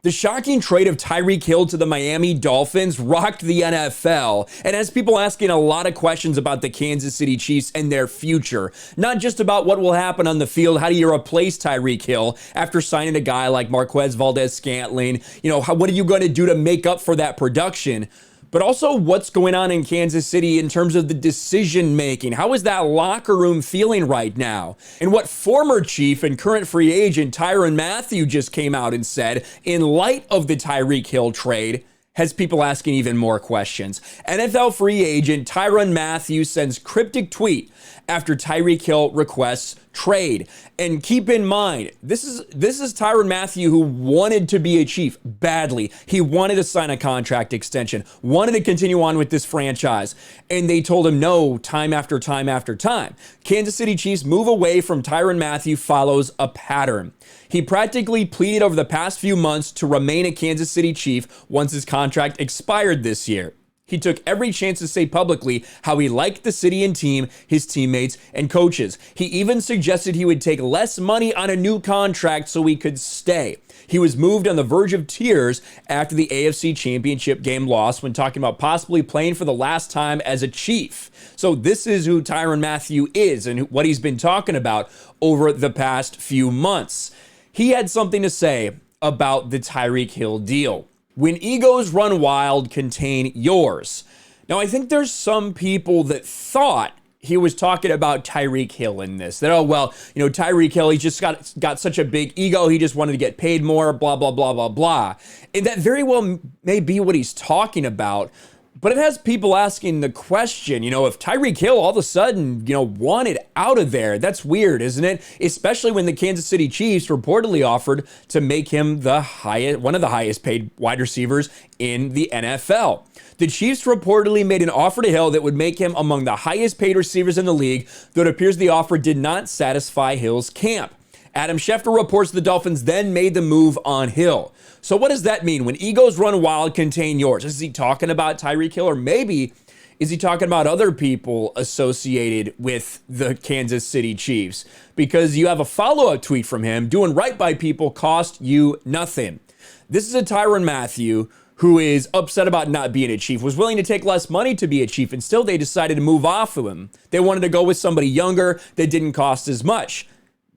The shocking trade of Tyreek Hill to the Miami Dolphins rocked the NFL and has people asking a lot of questions about the Kansas City Chiefs and their future. Not just about what will happen on the field, how do you replace Tyreek Hill after signing a guy like Marquez Valdes-Scantling? What are you going to do to make up for that production? But also what's going on in Kansas City in terms of the decision making. How is that locker room feeling right now? And what former Chief and current free agent Tyrann Mathieu just came out and said in light of the Tyreek Hill trade has people asking even more questions. NFL free agent Tyrann Mathieu sends cryptic tweet after Tyreek Hill requests trade. And keep in mind, this is Tyrann Mathieu who wanted to be a Chief badly. He wanted to sign a contract extension, wanted to continue on with this franchise, and they told him no time after time after time. Kansas City Chiefs move away from Tyrann Mathieu follows a pattern. He practically pleaded over the past few months to remain a Kansas City Chief once his contract expired this year. He took every chance to say publicly how he liked the city and team, his teammates, and coaches. He even suggested he would take less money on a new contract so he could stay. He was moved on the verge of tears after the AFC Championship game loss when talking about possibly playing for the last time as a Chief. So this is who Tyrann Mathieu is and what he's been talking about over the past few months. He had something to say about the Tyreek Hill deal. When egos run wild, contain yours. Now, I think there's some people that thought he was talking about Tyreek Hill in this. That, Tyreek Hill, he just got such a big ego. He just wanted to get paid more, blah, blah, blah, blah, blah. And that very well may be what he's talking about. But it has people asking the question, if Tyreek Hill all of a sudden, wanted out of there, that's weird, isn't it? Especially when the Kansas City Chiefs reportedly offered to make him one of the highest paid wide receivers in the NFL. The Chiefs reportedly made an offer to Hill that would make him among the highest paid receivers in the league, though it appears the offer did not satisfy Hill's camp. Adam Schefter reports the Dolphins then made the move on Hill. So what does that mean? When egos run wild, contain yours. Is he talking about Tyreek Hill, or maybe is he talking about other people associated with the Kansas City Chiefs? Because you have a follow-up tweet from him, doing right by people cost you nothing. This is a Tyrann Mathieu who is upset about not being a Chief, was willing to take less money to be a Chief, and still they decided to move off of him. They wanted to go with somebody younger that didn't cost as much.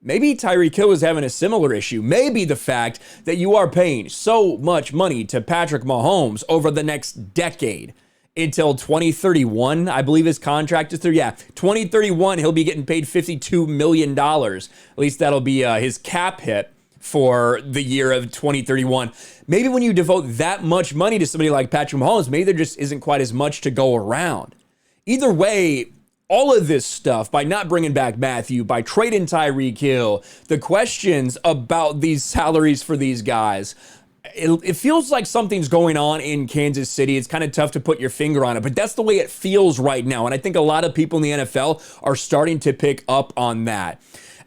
Maybe Tyreek Hill is having a similar issue. Maybe the fact that you are paying so much money to Patrick Mahomes over the next decade until 2031, I believe his contract is through. Yeah, 2031, he'll be getting paid $52 million. At least that'll be his cap hit for the year of 2031. Maybe when you devote that much money to somebody like Patrick Mahomes, maybe there just isn't quite as much to go around. Either way, all of this stuff, by not bringing back Mathieu, by trading Tyreek Hill, the questions about these salaries for these guys, it feels like something's going on in Kansas City. It's kind of tough to put your finger on it, but that's the way it feels right now. And I think a lot of people in the NFL are starting to pick up on that.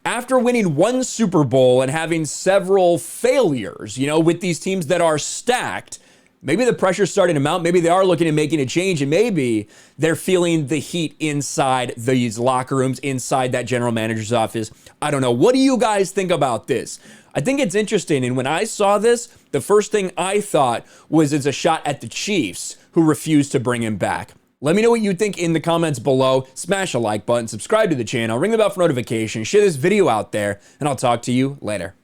After winning one Super Bowl and having several failures, with these teams that are stacked, maybe the pressure's starting to mount. Maybe they are looking at making a change, and maybe they're feeling the heat inside these locker rooms, inside that general manager's office. I don't know. What do you guys think about this? I think it's interesting. And when I saw this, the first thing I thought was it's a shot at the Chiefs who refused to bring him back. Let me know what you think in the comments below. Smash a like button, subscribe to the channel, ring the bell for notifications, share this video out there, and I'll talk to you later.